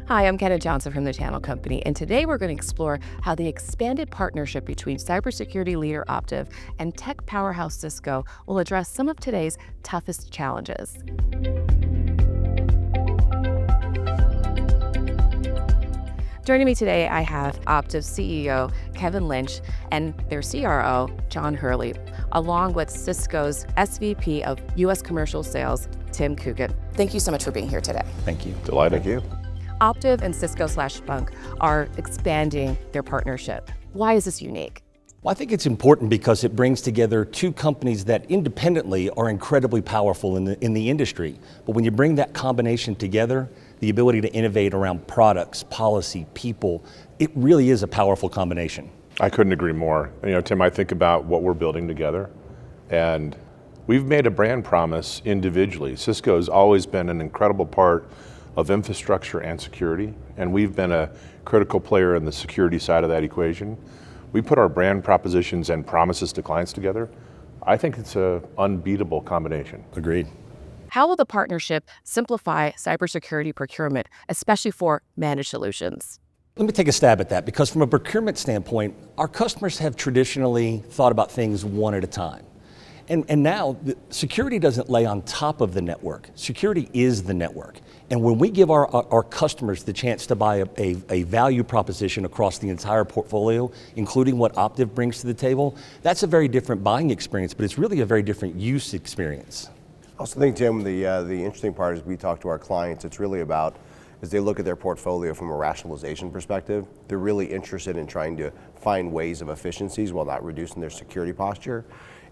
Hi, I'm Kenna Johnson from the Channel Company, and today we're going to explore how the expanded partnership between cybersecurity leader Optiv and tech powerhouse Cisco will address some of today's toughest challenges. Joining me today, I have Optiv CEO Kevin Lynch and their CRO, John Hurley, along with Cisco's SVP of U.S. Commercial Sales, Tim Coogan. Thank you so much for being here today. Thank you. Delighted. Thank you. Optiv and Cisco/Splunk are expanding their partnership. Why is this unique? Well, I think it's important because it brings together two companies that independently are incredibly powerful in the industry. But when you bring that combination together, the ability to innovate around products, policy, people, it really is a powerful combination. I couldn't agree more. Tim, I think about what we're building together, and we've made a brand promise individually. Cisco has always been an incredible part of infrastructure and security, and we've been a critical player in the security side of that equation. We put our brand propositions and promises to clients together. I think it's an unbeatable combination. Agreed. How will the partnership simplify cybersecurity procurement, especially for managed solutions? Let me take a stab at that, because from a procurement standpoint, our customers have traditionally thought about things one at a time. And now, security doesn't lay on top of the network. Security is the network. And when we give our customers the chance to buy a value proposition across the entire portfolio, including what Optiv brings to the table, that's a very different buying experience, but it's really a very different use experience. I also think, Tim, the interesting part is we talk to our clients, it's really about, as they look at their portfolio from a rationalization perspective, they're really interested in trying to find ways of efficiencies while not reducing their security posture.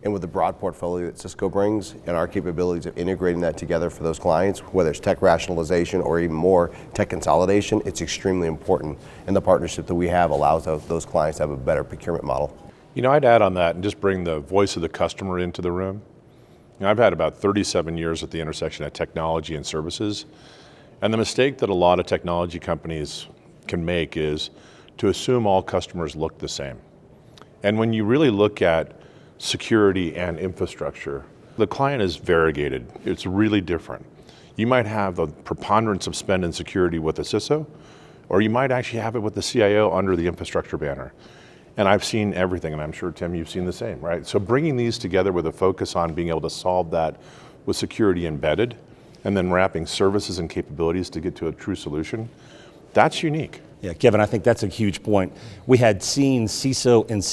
And with the broad portfolio that Cisco brings and our capabilities of integrating that together for those clients, whether it's tech rationalization or even more tech consolidation, it's extremely important. And the partnership that we have allows those clients to have a better procurement model. I'd add on that and just bring the voice of the customer into the room. I've had about 37 years at the intersection of technology and services. And the mistake that a lot of technology companies can make is to assume all customers look the same. And when you really look at security and infrastructure, the client is variegated. It's really different. You might have a preponderance of spend in security with a CISO, or you might actually have it with the CIO under the infrastructure banner. And I've seen everything, and I'm sure, Tim, you've seen the same, right? So bringing these together with a focus on being able to solve that with security embedded, and then wrapping services and capabilities to get to a true solution, that's unique. Yeah, Kevin, I think that's a huge point. We had seen CISO and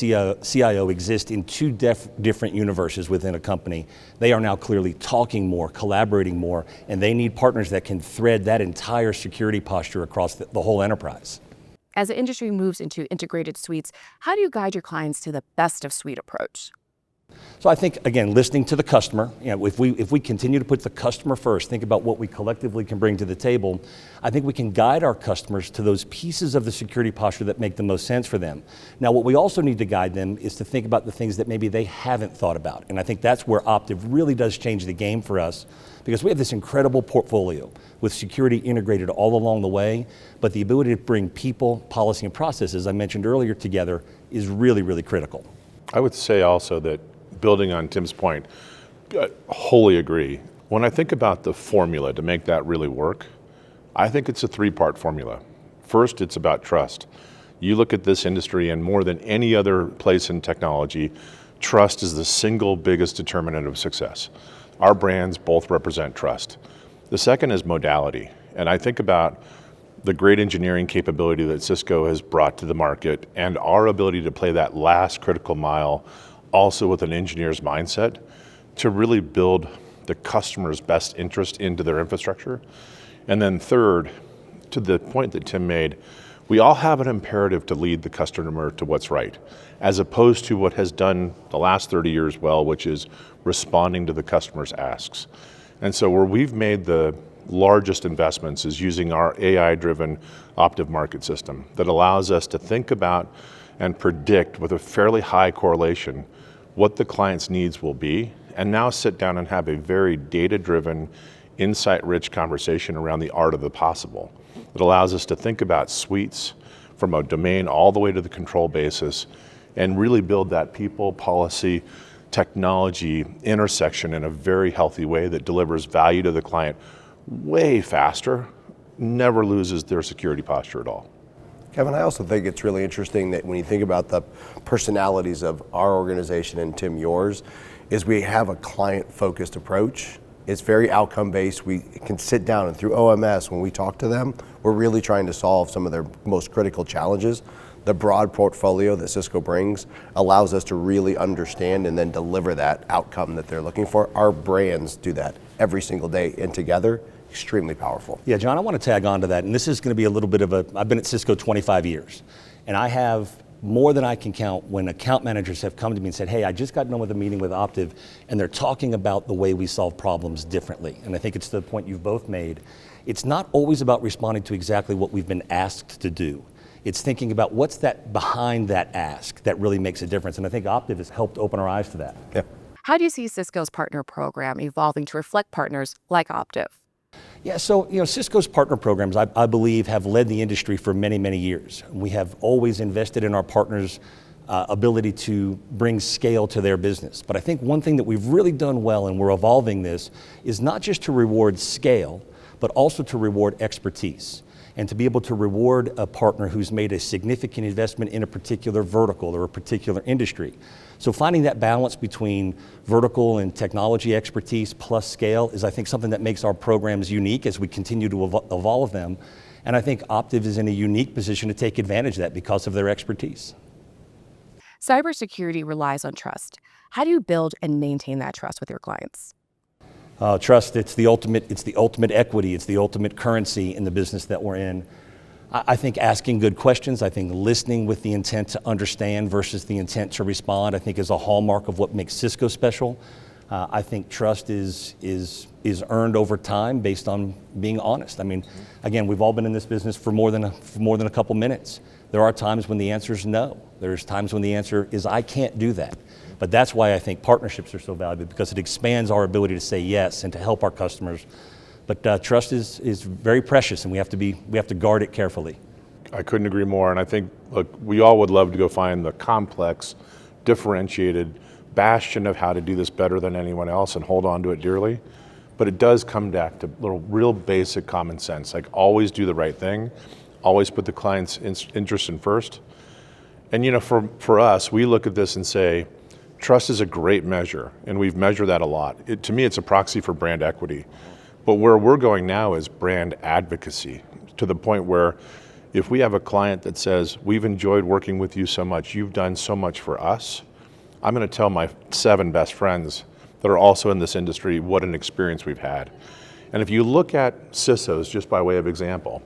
CIO exist in two different universes within a company. They are now clearly talking more, collaborating more, and they need partners that can thread that entire security posture across the whole enterprise. As the industry moves into integrated suites, how do you guide your clients to the best of suite approach? So I think, again, listening to the customer, if we continue to put the customer first, think about what we collectively can bring to the table, I think we can guide our customers to those pieces of the security posture that make the most sense for them. Now, what we also need to guide them is to think about the things that maybe they haven't thought about. And I think that's where Optiv really does change the game for us, because we have this incredible portfolio with security integrated all along the way, but the ability to bring people, policy, and processes, I mentioned earlier, together is really, really critical. I would say also that, building on Tim's point, I wholly agree. When I think about the formula to make that really work, I think it's a three-part formula. First, it's about trust. You look at this industry, and more than any other place in technology, trust is the single biggest determinant of success. Our brands both represent trust. The second is modality, and I think about the great engineering capability that Cisco has brought to the market and our ability to play that last critical mile also with an engineer's mindset to really build the customer's best interest into their infrastructure. And then third, to the point that Tim made, we all have an imperative to lead the customer to what's right, as opposed to what has done the last 30 years well, which is responding to the customer's asks. And so where we've made the largest investments is using our AI-driven Optiv Market System that allows us to think about and predict with a fairly high correlation what the client's needs will be, and now sit down and have a very data-driven, insight-rich conversation around the art of the possible. It allows us to think about suites from a domain all the way to the control basis and really build that people, policy, technology intersection in a very healthy way that delivers value to the client way faster, never loses their security posture at all. Kevin, I also think it's really interesting that when you think about the personalities of our organization and Tim, yours, is we have a client-focused approach. It's very outcome-based. We can sit down and through OMS, when we talk to them, we're really trying to solve some of their most critical challenges. The broad portfolio that Cisco brings allows us to really understand and then deliver that outcome that they're looking for. Our brands do that every single day, and together, extremely powerful. Yeah, John, I want to tag on to that, and this is going to be a little bit of I've been at Cisco 25 years, and I have more than I can count when account managers have come to me and said, hey, I just got done with a meeting with Optiv, and they're talking about the way we solve problems differently. And I think it's the point you've both made. It's not always about responding to exactly what we've been asked to do. It's thinking about what's that behind that ask that really makes a difference. And I think Optiv has helped open our eyes to that. Yeah. How do you see Cisco's partner program evolving to reflect partners like Optiv? Yeah, so Cisco's partner programs, I believe, have led the industry for many, many years. We have always invested in our partners' ability to bring scale to their business. But I think one thing that we've really done well, and we're evolving this, is not just to reward scale, but also to reward expertise. And to be able to reward a partner who's made a significant investment in a particular vertical or a particular industry. So finding that balance between vertical and technology expertise plus scale is, I think, something that makes our programs unique as we continue to evolve them. And I think Optiv is in a unique position to take advantage of that because of their expertise. Cybersecurity relies on trust. How do you build and maintain that trust with your clients? Trust, it's the ultimate equity, it's the ultimate currency in the business that we're in. I think asking good questions, I think listening with the intent to understand versus the intent to respond, I think is a hallmark of what makes Cisco special. I think trust is earned over time based on being honest. I mean, again, we've all been in this business for more than a couple minutes. There are times when the answer is no. There's times when the answer is I can't do that. But that's why I think partnerships are so valuable, because it expands our ability to say yes and to help our customers. But trust is very precious, and we have to guard it carefully. I couldn't agree more, and I think, look, we all would love to go find the complex, differentiated bastion of how to do this better than anyone else and hold on to it dearly. But it does come back to little real basic common sense, like always do the right thing, always put the client's interest in first. And for us, we look at this and say, trust is a great measure, and we've measured that a lot. To me, it's a proxy for brand equity. But where we're going now is brand advocacy, to the point where if we have a client that says, we've enjoyed working with you so much, you've done so much for us, I'm going to tell my 7 best friends that are also in this industry what an experience we've had. And if you look at CISOs, just by way of example,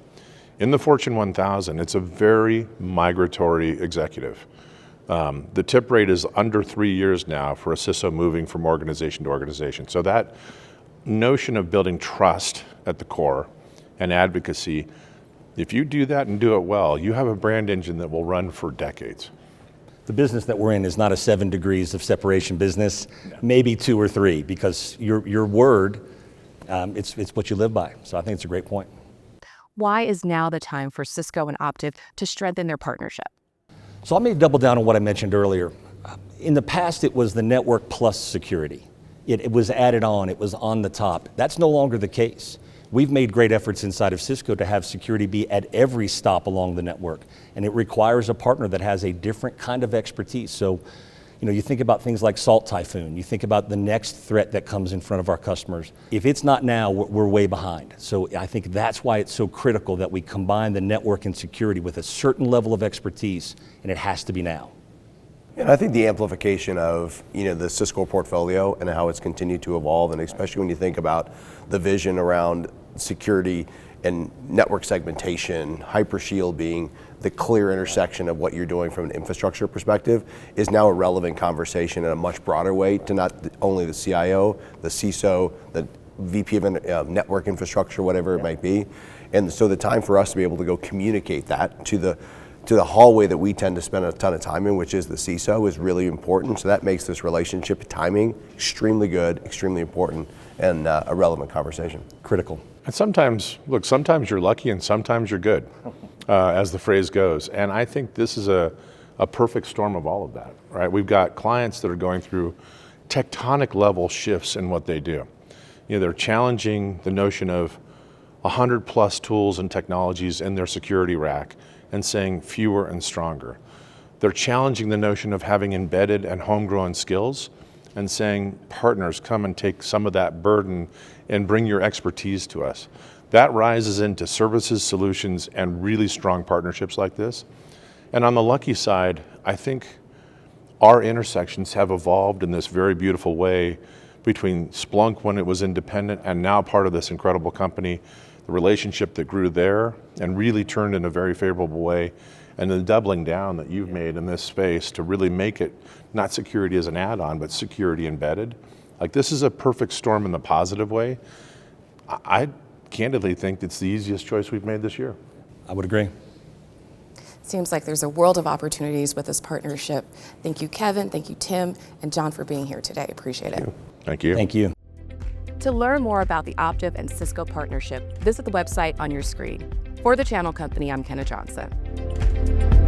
in the Fortune 1000, it's a very migratory executive. The tip rate is under 3 years now for a CISO moving from organization to organization. So that notion of building trust at the core and advocacy, if you do that and do it well, you have a brand engine that will run for decades. The business that we're in is not a 7 degrees of separation business, maybe 2 or 3, because your word, it's what you live by. So I think it's a great point. Why is now the time for Cisco and Optiv to strengthen their partnership? So let me double down on what I mentioned earlier. In the past, it was the network plus security. It was added on, it was on the top. That's no longer the case. We've made great efforts inside of Cisco to have security be at every stop along the network, and it requires a partner that has a different kind of expertise. So, you think about things like Salt Typhoon, you think about the next threat that comes in front of our customers. If it's not now, we're way behind. So I think that's why it's so critical that we combine the network and security with a certain level of expertise, and it has to be now. And I think the amplification of the Cisco portfolio and how it's continued to evolve, and especially when you think about the vision around security and network segmentation, Hypershield being the clear intersection of what you're doing from an infrastructure perspective, is now a relevant conversation in a much broader way to not only the CIO, the CISO, the VP of network infrastructure, whatever it might be. And so the time for us to be able to go communicate that to the hallway that we tend to spend a ton of time in, which is the CISO, is really important. So that makes this relationship timing extremely good, extremely important, and a relevant conversation. Critical. And sometimes you're lucky and sometimes you're good, as the phrase goes. And I think this is a perfect storm of all of that, right? We've got clients that are going through tectonic level shifts in what they do. They're challenging the notion of 100 plus tools and technologies in their security rack and saying fewer and stronger. They're challenging the notion of having embedded and homegrown skills and saying, partners, come and take some of that burden and bring your expertise to us. That rises into services, solutions, and really strong partnerships like this. And on the lucky side, I think our intersections have evolved in this very beautiful way between Splunk when it was independent and now part of this incredible company, the relationship that grew there and really turned in a very favorable way, and the doubling down that you've made in this space to really make it not security as an add-on, but security embedded. Like, this is a perfect storm in the positive way. I candidly think it's the easiest choice we've made this year. I would agree. Seems like there's a world of opportunities with this partnership. Thank you, Kevin. Thank you, Tim, and John, for being here today. Appreciate it. Thank you. Thank you. To learn more about the Optiv and Cisco partnership, visit the website on your screen. For the Channel Company, I'm Kenna Johnson.